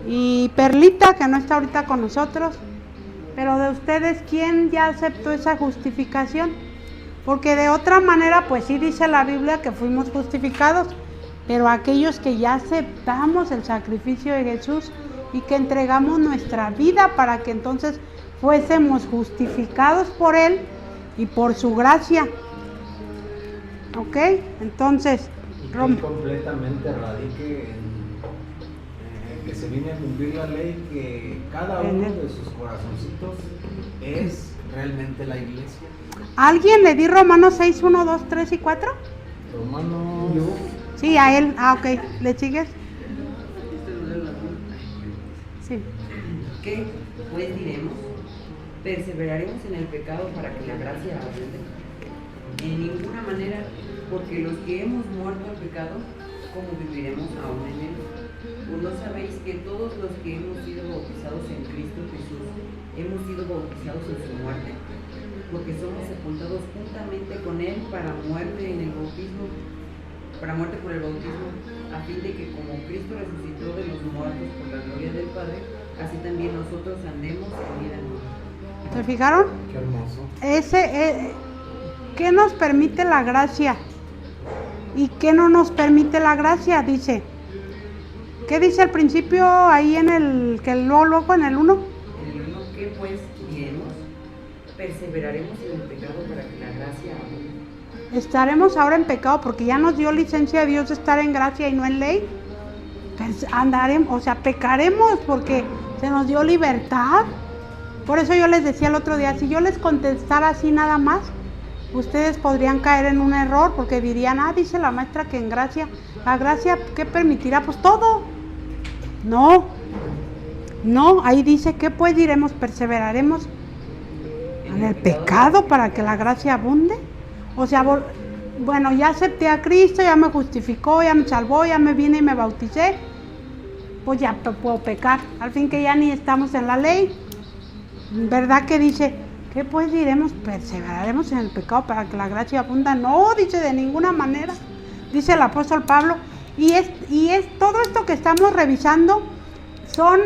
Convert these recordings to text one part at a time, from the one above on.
y Perlita, que no está ahorita con nosotros. Pero de ustedes, ¿quién ya aceptó esa justificación? Porque de otra manera, pues sí dice la Biblia que fuimos justificados, pero aquellos que ya aceptamos el sacrificio de Jesús y que entregamos nuestra vida para que entonces fuésemos justificados por Él y por su gracia. ¿Ok? Entonces, y que completamente radique en que se viene a cumplir la ley, que cada uno de sus corazoncitos es realmente la iglesia. ¿Alguien le di Romanos 6, 1, 2, 3 y 4? Romanos... Sí, a él. Ok. ¿Le sigues? Sí. ¿Qué pues diremos? ¿Perseveraremos en el pecado para que la gracia abunde? En ninguna manera, porque los que hemos muerto al pecado, ¿cómo viviremos aún en él? ¿O no sabéis que todos los que hemos sido bautizados en Cristo Jesús, hemos sido bautizados en su muerte? Porque somos sepultados juntamente con él para muerte en el bautismo, para muerte por el bautismo, a fin de que como Cristo resucitó de los muertos por la gloria del Padre, así también nosotros andemos en vida nueva. ¿Se fijaron? Qué hermoso. ¿Qué nos permite la gracia? ¿Y qué no nos permite la gracia? Dice, ¿qué dice al principio ahí en el, que luego en el 1? En el 1, ¿qué pues diremos? ¿Perseveraremos en el pecado para que la gracia abunde? ¿Estaremos ahora en pecado porque ya nos dio licencia a Dios de estar en gracia y no en ley? Pues andaremos, o sea, pecaremos porque se nos dio libertad. Por eso yo les decía el otro día, si yo les contestara así nada más, ustedes podrían caer en un error porque dirían, dice la maestra que en gracia, la gracia, ¿qué permitirá? Pues todo. No, ahí dice que pues diremos, perseveraremos en el pecado para que la gracia abunde. O sea, bueno, ya acepté a Cristo, ya me justificó, ya me salvó, ya me vine y me bauticé, pues ya puedo pecar, al fin que ya ni estamos en la ley. ¿Verdad que dice, qué pues diremos, perseveraremos en el pecado para que la gracia abunda? No, dice de ninguna manera, dice el apóstol Pablo, y es todo esto que estamos revisando son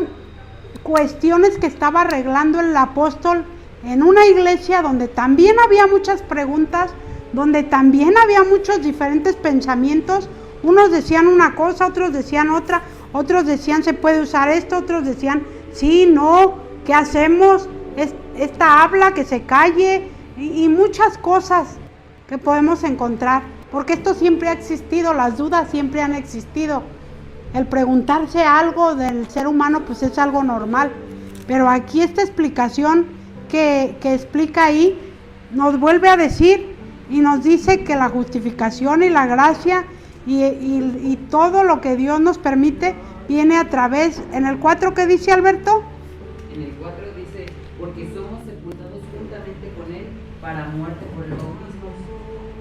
cuestiones que estaba arreglando el apóstol en una iglesia donde también había muchas preguntas, donde también había muchos diferentes pensamientos. Unos decían una cosa, otros decían otra, otros decían se puede usar esto, otros decían sí, no, ¿qué hacemos? Esta habla, que se calle, y muchas cosas que podemos encontrar, porque esto siempre ha existido, las dudas siempre han existido. El preguntarse algo del ser humano pues es algo normal, pero aquí esta explicación que explica ahí nos vuelve a decir y nos dice que la justificación y la gracia y todo lo que Dios nos permite viene a través, en el 4, ¿qué dice Alberto? En el 4 dice, porque somos sepultados juntamente con él para muerte por el bautismo,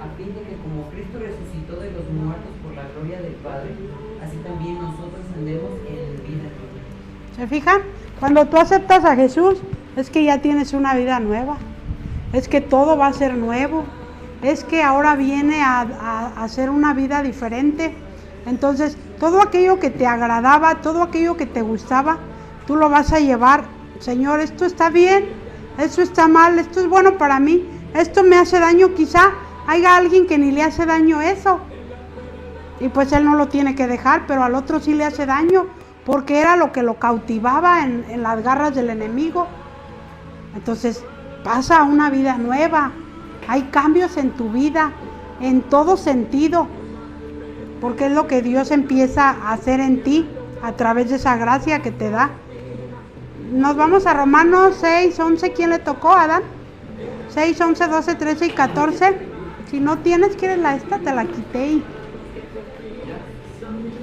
a fin de que como Cristo resucitó de los muertos por la gloria del Padre, así también nosotros andemos en vida nueva. ¿Se fijan? Cuando tú aceptas a Jesús, es que ya tienes una vida nueva, es que todo va a ser nuevo, es que ahora viene a hacer una vida diferente. Entonces, todo aquello que te agradaba, todo aquello que te gustaba, tú lo vas a llevar. Señor, esto está bien, esto está mal, esto es bueno para mí, esto me hace daño, quizá haya alguien que ni le hace daño eso. Y pues él no lo tiene que dejar, pero al otro sí le hace daño, porque era lo que lo cautivaba en las garras del enemigo. Entonces, pasa a una vida nueva. Hay cambios en tu vida, en todo sentido, porque es lo que Dios empieza a hacer en ti a través de esa gracia que te da. Nos vamos a Romanos 6, 11, ¿quién le tocó, Adán? 6, 11, 12, 13 y 14. Si no tienes, ¿quieres esta? Te la quité.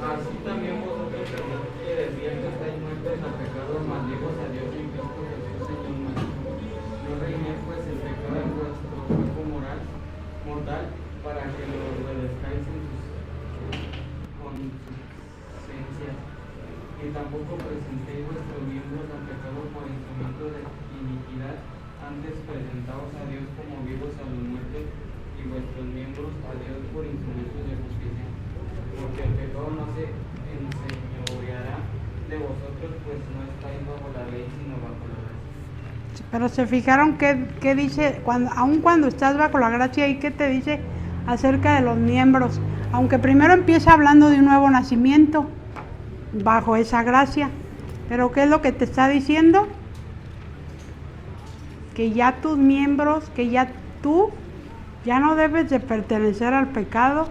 Así también vosotros que decían que estáis muertos al pecado, malditos a Dios en Cristo Jesús, Señor nuestro. No reinéis pues el pecado en vuestro cuerpo mortal, para que lo obedezcáis en sus concupiscencias. Y tampoco presentéis vuestros miembros al pecado por instrumento de iniquidad, antes presentaos a Dios como vivos a los muertos, y vuestros miembros a Dios por instrumentos de justicia. Porque el pecado no se enseñoreará de de vosotros pues no estáis bajo la ley, sino bajo la gracia. Pero se fijaron qué dice, aun cuando estás bajo la gracia, ¿y qué te dice acerca de los miembros? Aunque primero empieza hablando de un nuevo nacimiento, bajo esa gracia. Pero ¿qué es lo que te está diciendo? Que ya tus miembros, que ya tú, ya no debes de pertenecer al pecado,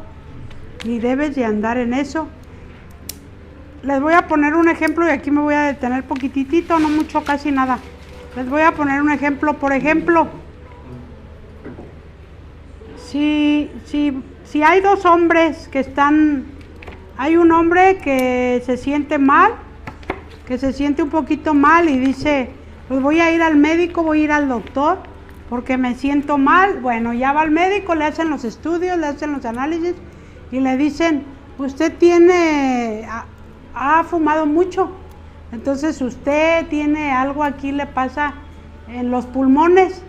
ni debes de andar en eso. Les voy a poner un ejemplo y aquí me voy a detener poquitito, no mucho, casi nada. Les voy a poner un ejemplo. Por ejemplo, si hay dos hombres que están, hay un hombre que se siente mal, que se siente un poquito mal y dice, pues voy a ir al médico, voy a ir al doctor, porque me siento mal. Bueno, ya va al médico, le hacen los estudios, le hacen los análisis y le dicen, usted ha fumado mucho, entonces usted tiene algo aquí, le pasa en los pulmones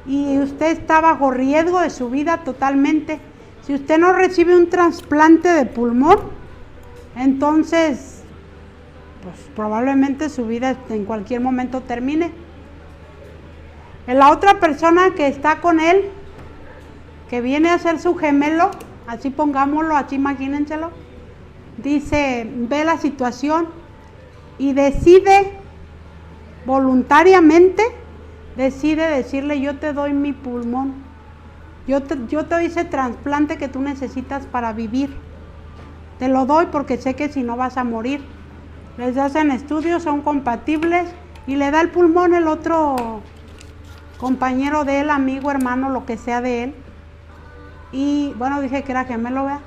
y usted está bajo riesgo de su vida totalmente. Si usted no recibe un trasplante de pulmón, entonces pues probablemente su vida en cualquier momento termine. La otra persona que está con él, que viene a ser su gemelo, así pongámoslo, así imagínenselo, dice, ve la situación y decide voluntariamente, decide decirle, yo te doy mi pulmón, yo te doy ese trasplante que tú necesitas para vivir, te lo doy porque sé que si no vas a morir. Les hacen estudios, son compatibles y le da el pulmón el otro compañero de él, amigo, hermano, lo que sea de él. Y bueno, dije que era gemelo, ¿verdad?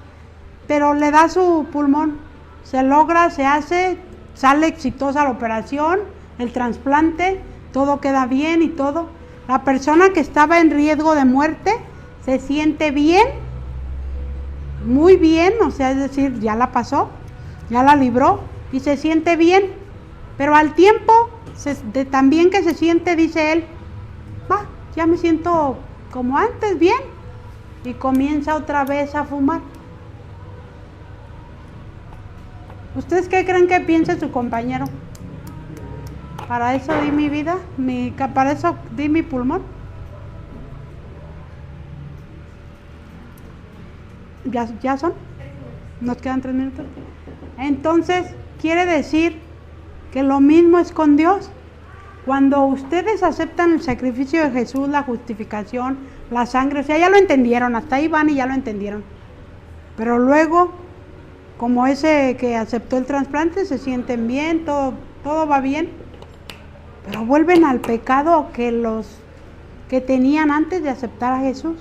Pero le da su pulmón, se logra, se hace, sale exitosa la operación, el trasplante, todo queda bien y todo. La persona que estaba en riesgo de muerte se siente bien, muy bien, o sea, es decir, ya la pasó, ya la libró y se siente bien, pero al tiempo, también que se siente, dice él, ya me siento como antes, bien, y comienza otra vez a fumar. ¿Ustedes qué creen que piense su compañero? ¿Para eso di mi vida? ¿Para eso di mi pulmón? ¿Ya son? Nos quedan 3 minutos. Entonces, quiere decir que lo mismo es con Dios. Cuando ustedes aceptan el sacrificio de Jesús, la justificación, la sangre, o sea, ya lo entendieron, hasta ahí van y ya lo entendieron. Pero luego, como ese que aceptó el trasplante, se sienten bien, todo va bien, pero vuelven al pecado que tenían antes de aceptar a Jesús.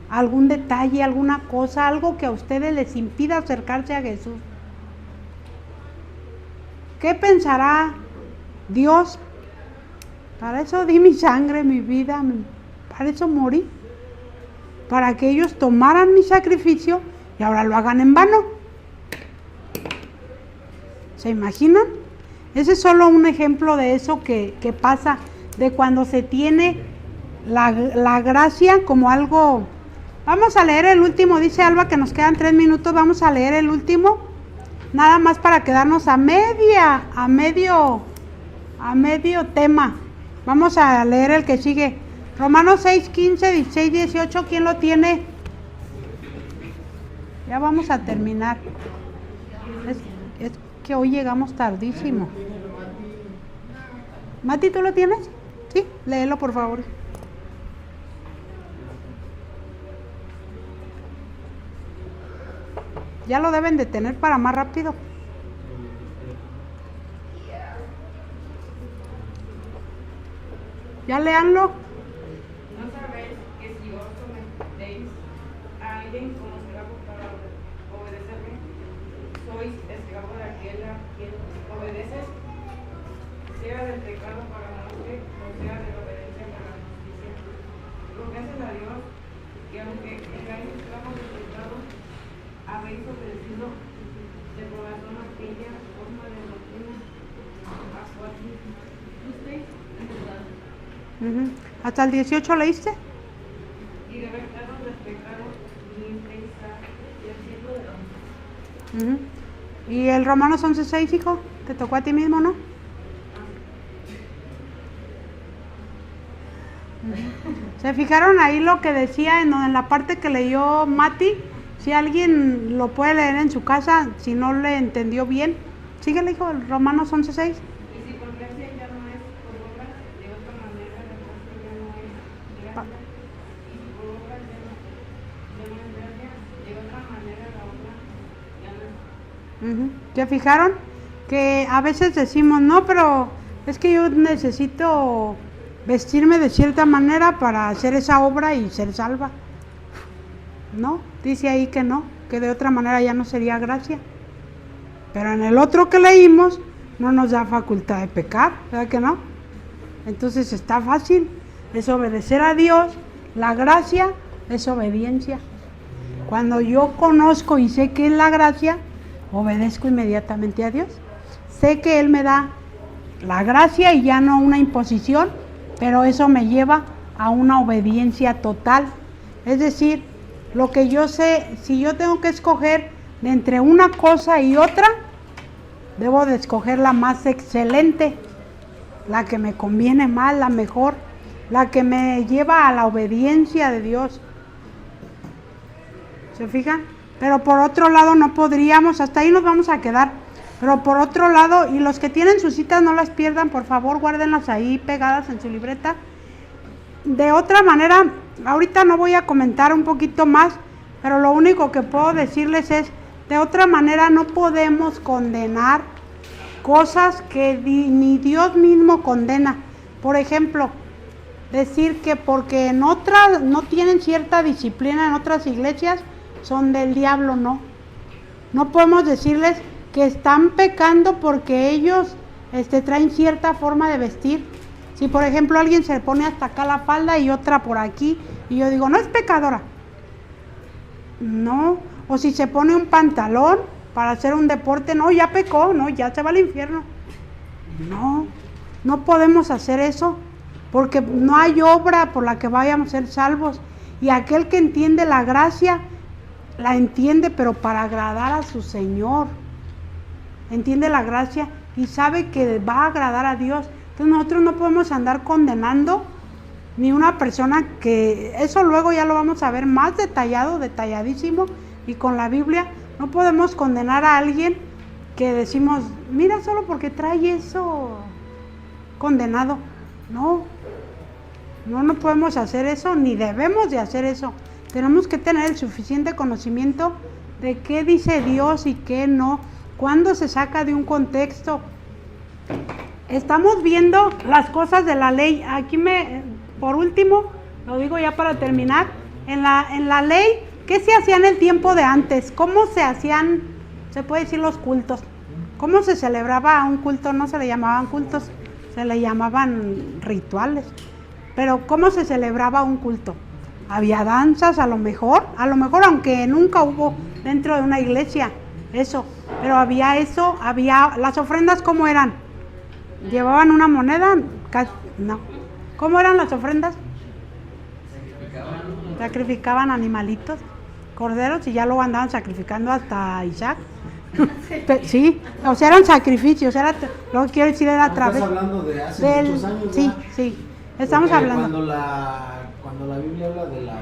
Algún detalle, alguna cosa, algo que a ustedes les impida acercarse a Jesús. ¿Qué pensará Dios? Para eso di mi sangre, mi vida, para eso morí, para que ellos tomaran mi sacrificio y ahora lo hagan en vano. ¿Se imaginan? Ese es solo un ejemplo de eso que pasa, de cuando se tiene la gracia como algo. Vamos a leer el último, dice Alba que nos quedan 3 minutos, vamos a leer el último, nada más para quedarnos a medio tema. Vamos a leer el que sigue, Romanos 6, 15, 16, 18, ¿quién lo tiene? Ya vamos a terminar. Es que hoy llegamos tardísimo. Mati, ¿tú lo tienes? Sí, léelo por favor. Ya lo deben de tener para más rápido. Ya léanlo. ¿No sabéis que si os sometéis a alguien como esclavo para obedecerme, sois esclavo de aquel a quien obedeces, sea del pecado para muerte o sea de la obediencia para la justicia? Lo gracias a Dios que aunque erais esclavos del pecado, habéis obedecido de corazón aquella forma de doctrina a cual fuisteis entregados. ¿Hasta el 18 leíste? Y libertados del pecado y el cielo de la el Romanos 11:6, hijo, te tocó a ti mismo, ¿no? ¿Se fijaron ahí lo que decía en la parte que leyó Mati? Si alguien lo puede leer en su casa, si no le entendió bien, síguele, hijo, el Romanos 11:6. Y si por gracia ya no es por obras, de otra manera la gracia ya no es gracia. Y si por obras ya no es gracia, de otra manera la obra ya no es. ¿Se fijaron? Que a veces decimos, no, pero es que yo necesito vestirme de cierta manera para hacer esa obra y ser salva. No, dice ahí que no, que de otra manera ya no sería gracia. Pero en el otro que leímos no nos da facultad de pecar, ¿verdad que no? Entonces está fácil, es obedecer a Dios. La gracia es obediencia. Cuando yo conozco y sé qué es la gracia, obedezco inmediatamente a Dios. Sé que Él me da la gracia y ya no una imposición, pero eso me lleva a una obediencia total. Es decir, lo que yo sé, si yo tengo que escoger de entre una cosa y otra, debo de escoger la más excelente, la que me conviene más, la mejor, la que me lleva a la obediencia de Dios. ¿Se fijan? Pero por otro lado no podríamos, hasta ahí nos vamos a quedar. Pero por otro lado, y los que tienen sus citas no las pierdan, por favor, guárdenlas ahí pegadas en su libreta. De otra manera, ahorita no voy a comentar un poquito más, pero lo único que puedo decirles es, de otra manera no podemos condenar cosas que ni Dios mismo condena. Por ejemplo, decir que porque en otras no tienen cierta disciplina en otras iglesias, son del diablo, no. No podemos decirles que están pecando porque ellos traen cierta forma de vestir. Si por ejemplo alguien se pone hasta acá la falda y otra por aquí, y yo digo, no es pecadora. No. O si se pone un pantalón para hacer un deporte, no, ya pecó, no, ya se va al infierno. No, no podemos hacer eso, porque no hay obra por la que vayamos a ser salvos. Y aquel que entiende la gracia, la entiende, pero para agradar a su Señor. Entiende la gracia y sabe que va a agradar a Dios. Entonces nosotros no podemos andar condenando ni una persona que, eso luego ya lo vamos a ver más detallado, detalladísimo, y con la Biblia. No podemos condenar a alguien que decimos, mira, solo porque trae eso, condenado. No podemos hacer eso, ni debemos de hacer eso. Tenemos que tener el suficiente conocimiento de qué dice Dios y qué no, cuándo se saca de un contexto. Estamos viendo las cosas de la ley. Aquí por último, lo digo ya para terminar, en la ley, ¿qué se hacía en el tiempo de antes? ¿Cómo se hacían, se puede decir, los cultos? ¿Cómo se celebraba un culto? No se le llamaban cultos, se le llamaban rituales. Pero ¿cómo se celebraba un culto? Había danzas, a lo mejor, aunque nunca hubo dentro de una iglesia eso, pero había eso, había las ofrendas. ¿Cómo eran? ¿Llevaban una moneda? No. ¿Cómo eran las ofrendas? Sacrificaban animalitos, corderos, y ya luego andaban sacrificando hasta Isaac. Sí, o sea, eran sacrificios, lo que quiero decir era a través. ¿Estás hablando de hace muchos años? Sí, ¿verdad? sí, estamos porque hablando. Cuando la Biblia habla de la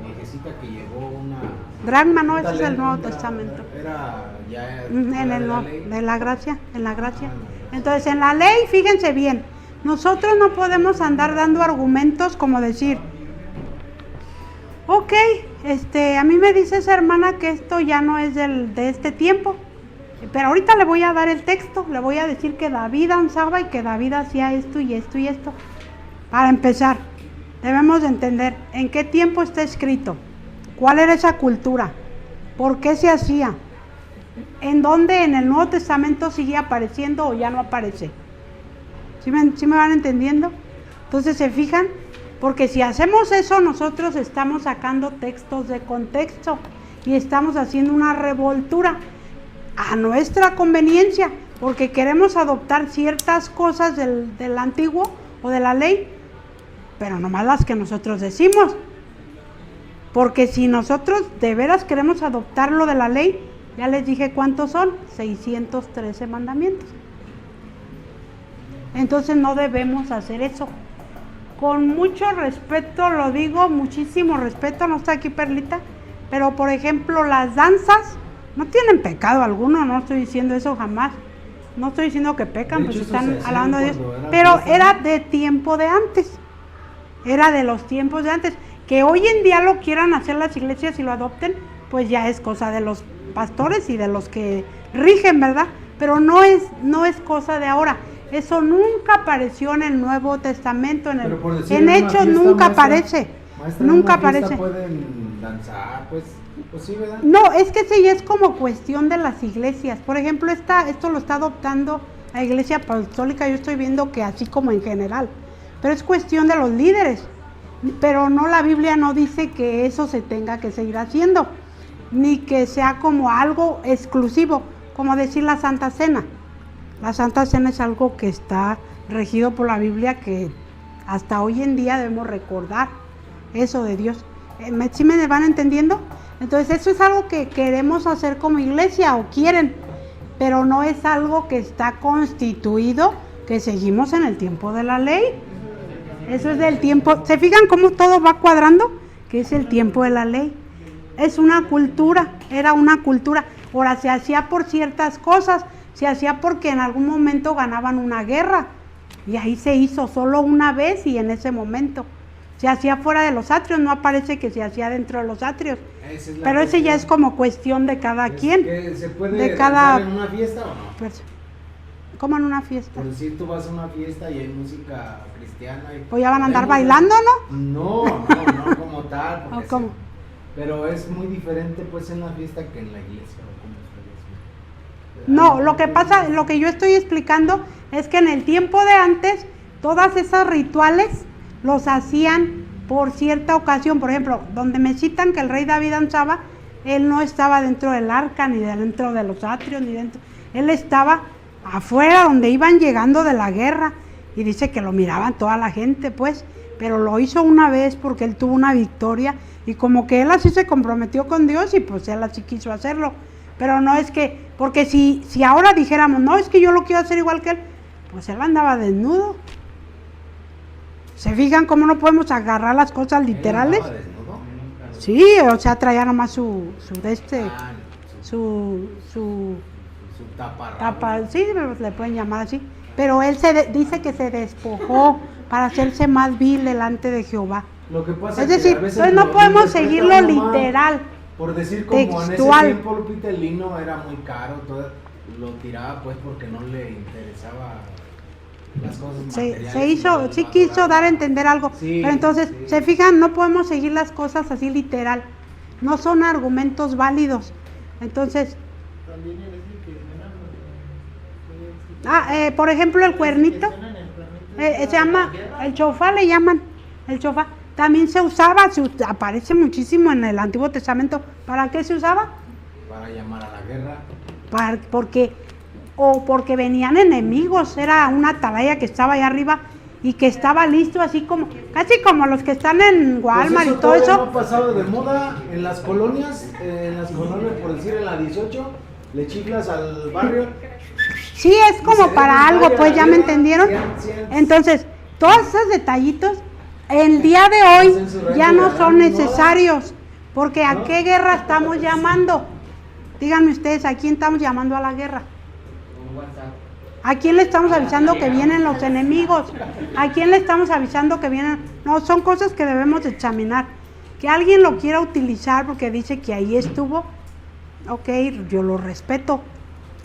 viejecita que llevó una... Dragma, no, ese es el Nuevo Testamento. Era ya... De la gracia, en la gracia. Entonces, en la ley, fíjense bien, nosotros no podemos andar dando argumentos como decir, ok, a mí me dice esa hermana que esto ya no es de este tiempo, pero ahorita le voy a dar el texto, le voy a decir que David danzaba y que David hacía esto y esto y esto. Para empezar, debemos de entender en qué tiempo está escrito, cuál era esa cultura, por qué se hacía, en dónde en el Nuevo Testamento sigue apareciendo o ya no aparece. ¿Sí me van entendiendo? Entonces, ¿se fijan? Porque si hacemos eso, nosotros estamos sacando textos de contexto y estamos haciendo una revoltura a nuestra conveniencia, porque queremos adoptar ciertas cosas del antiguo o de la ley, pero nomás las que nosotros decimos. Porque si nosotros de veras queremos adoptar lo de la ley, Ya les dije cuántos son, 613 mandamientos. Entonces no debemos hacer eso. Con mucho respeto lo digo, muchísimo respeto, no está aquí Perlita, pero por ejemplo las danzas no tienen pecado alguno, no estoy diciendo eso jamás. No estoy diciendo que pecan, pues están alabando a Dios, pero era de tiempo de antes. Era de los tiempos de antes. Que hoy en día lo quieran hacer las iglesias y lo adopten, pues ya es cosa de los pastores y de los que rigen, ¿verdad? Pero no es cosa de ahora. Eso nunca apareció en el Nuevo Testamento, en Hechos nunca aparece. Maestra, Nunca en una fiesta aparece. pueden danzar, pues sí, ¿verdad? No, es que sí es como cuestión de las iglesias. Por ejemplo, esto lo está adoptando la Iglesia Apostólica, yo estoy viendo que así como en general. Pero es cuestión de los líderes. Pero no, la Biblia no dice que eso se tenga que seguir haciendo, ni que sea como algo exclusivo, como decir la Santa Cena. La Santa Cena es algo que está regido por la Biblia, que hasta hoy en día debemos recordar eso de Dios. ¿Sí me van entendiendo? Entonces eso es algo que queremos hacer como iglesia o quieren, pero no es algo que está constituido, que seguimos en el tiempo de la ley. Eso es del tiempo. ¿Se fijan cómo todo va cuadrando? Que es el tiempo de la ley. Es una cultura, era una cultura. Ahora se hacía por ciertas cosas, se hacía porque en algún momento ganaban una guerra. Y ahí se hizo solo una vez y en ese momento. Se hacía fuera de los atrios, no aparece que se hacía dentro de los atrios. Pero ese ya es como cuestión de cada quien. ¿Se puede de cada danzar en una fiesta o no? ¿Cómo en una fiesta? Por decir, tú vas a una fiesta y hay música cristiana. Pues ya van a andar bailando, ¿no? No como tal. ¿O cómo? Pero es muy diferente pues en la fiesta que en la iglesia. No, lo que pasa, lo que yo estoy explicando es que en el tiempo de antes, todas esas rituales los hacían por cierta ocasión. Por ejemplo, donde me citan que el rey David danzaba, él no estaba dentro del arca, ni dentro de los atrios, ni dentro. Él estaba afuera, donde iban llegando de la guerra, y dice que lo miraban toda la gente, pues, pero lo hizo una vez porque él tuvo una victoria, y como que él así se comprometió con Dios, y pues él así quiso hacerlo. Pero no es que, porque si ahora dijéramos, no, es que yo lo quiero hacer igual que él, pues él andaba desnudo. ¿Se fijan cómo no podemos agarrar las cosas literales? Sí, o sea, traía nomás su tapa, sí, le pueden llamar así. Pero él dice que se despojó para hacerse más vil delante de Jehová. Lo que pasa es decir, entonces no podemos seguirlo literal. Por decir, como textual. En ese tiempo, Lupita, el lino era muy caro, lo tiraba pues porque no le interesaba las cosas materiales. Sí quiso dar a entender algo, sí, pero entonces, sí. Se fijan, no podemos seguir las cosas así literal, no son argumentos válidos. Entonces, por ejemplo, el cuernito, se llama, el chofá le llaman, el chofá. También se usaba, aparece muchísimo en el Antiguo Testamento. ¿Para qué se usaba? Para llamar a la guerra. Porque venían enemigos, era una atalaya que estaba ahí arriba y que estaba listo, así como, casi como los que están en Walmart pues y todo eso. No ha pasado de moda en las colonias, por decir en la 18, le chiflas al barrio. Sí, es como para algo, pues ya me entendieron. Entonces, todos esos detallitos, el día de hoy ya no son necesarios, porque ¿a qué guerra estamos llamando? Díganme ustedes, ¿a quién estamos llamando a la guerra? ¿A quién le estamos avisando que vienen los enemigos? ¿A quién le estamos avisando que vienen? No, son cosas que debemos examinar. Que alguien lo quiera utilizar porque dice que ahí estuvo, ok, yo lo respeto,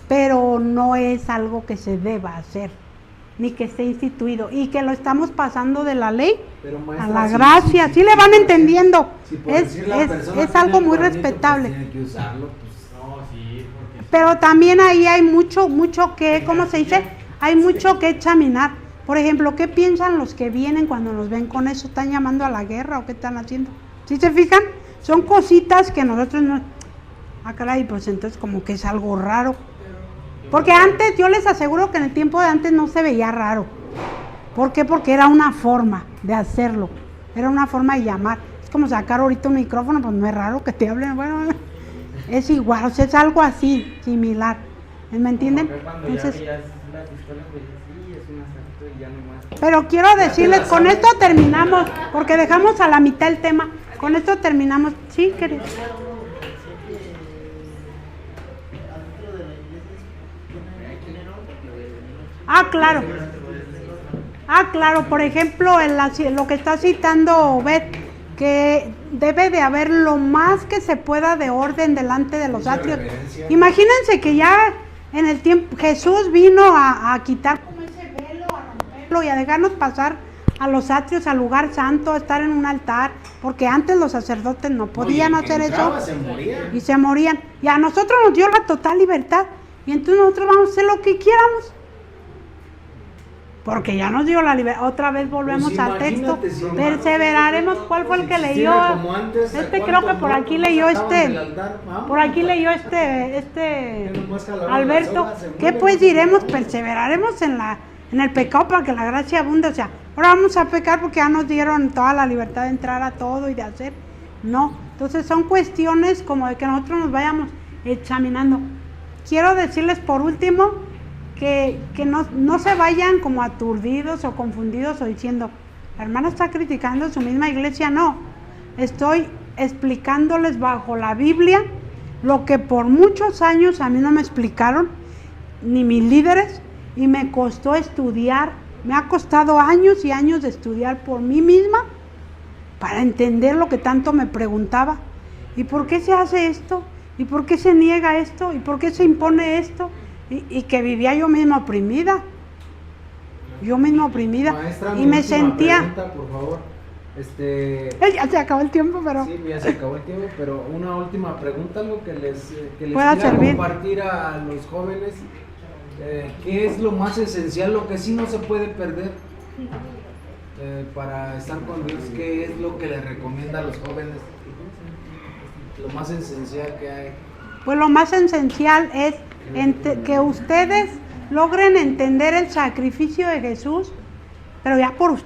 pero no es algo que se deba hacer, ni que esté instituido, y que lo estamos pasando de la ley a la gracia. Sí le van entendiendo. Es algo muy respetable. Tiene que usarlo, pues. Pero también ahí hay mucho que, ¿cómo se dice? Hay mucho que examinar. Por ejemplo, ¿qué piensan los que vienen cuando nos ven con eso? ¿Están llamando a la guerra o qué están haciendo? ¿Sí se fijan? Son cositas que nosotros no... Ah, caray, pues entonces como que es algo raro. Porque antes, yo les aseguro que en el tiempo de antes no se veía raro. ¿Por qué? Porque era una forma de hacerlo. Era una forma de llamar. Es como sacar ahorita un micrófono, pues no es raro que te hablen. Bueno, es igual, o sea, es algo así, similar. ¿Me entienden? Como que cuando Entonces, ya veías las historias, pues sí, es una santo y ya nomás. pero quiero decirles, con esto terminamos, porque dejamos a la mitad el tema. Con esto terminamos. Sí, querido. Ah, claro. Ah, claro, por ejemplo, lo que está citando Beth, que debe de haber lo más que se pueda de orden delante de los Mucha atrios. reverencia. Imagínense que ya en el tiempo Jesús vino a quitar como ese velo, a romperlo y a dejarnos pasar a los atrios, al lugar santo, a estar en un altar, porque antes los sacerdotes no podían Oye, el que hacer entraba eso se moría. y se morían. Y a nosotros nos dio la total libertad y entonces nosotros vamos a hacer lo que quieramos. Porque ya nos dio la libertad. Otra vez volvemos Pues al texto. imagínate si Perseveraremos. ¿Cuál fue el que leyó? existiera como antes, Creo que ¿cuántos por aquí muertos leyó sacaban del altar? Vamos, por aquí pues. leyó Que nomás jalaban Alberto. las hojas, se ¿Qué mueren. pues diremos? Perseveraremos en el pecado para que la gracia abunde. O sea, ahora vamos a pecar porque ya nos dieron toda la libertad de entrar a todo y de hacer. No. Entonces son cuestiones como de que nosotros nos vayamos examinando. Quiero decirles por último que no se vayan como aturdidos o confundidos o diciendo, la hermana está criticando su misma iglesia. No, estoy explicándoles bajo la Biblia lo que por muchos años a mí no me explicaron, ni mis líderes, y me costó estudiar, me ha costado años y años de estudiar por mí misma para entender lo que tanto me preguntaba. ¿Y por qué se hace esto? ¿Y por qué se niega esto? ¿Y por qué se impone esto? Y que vivía yo misma oprimida. Maestra, Y mi me última sentía... pregunta, por favor. Ya se acabó el tiempo, pero... Sí, ya se acabó el tiempo, pero una última pregunta, algo que les Pueda quiera servir. compartir a los jóvenes. ¿Qué es lo más esencial, lo que sí no se puede perder para estar con Dios? ¿Qué es lo que les recomienda a los jóvenes? Lo más esencial que hay. Pues lo más esencial es que ustedes logren entender el sacrificio de Jesús, pero ya por ustedes.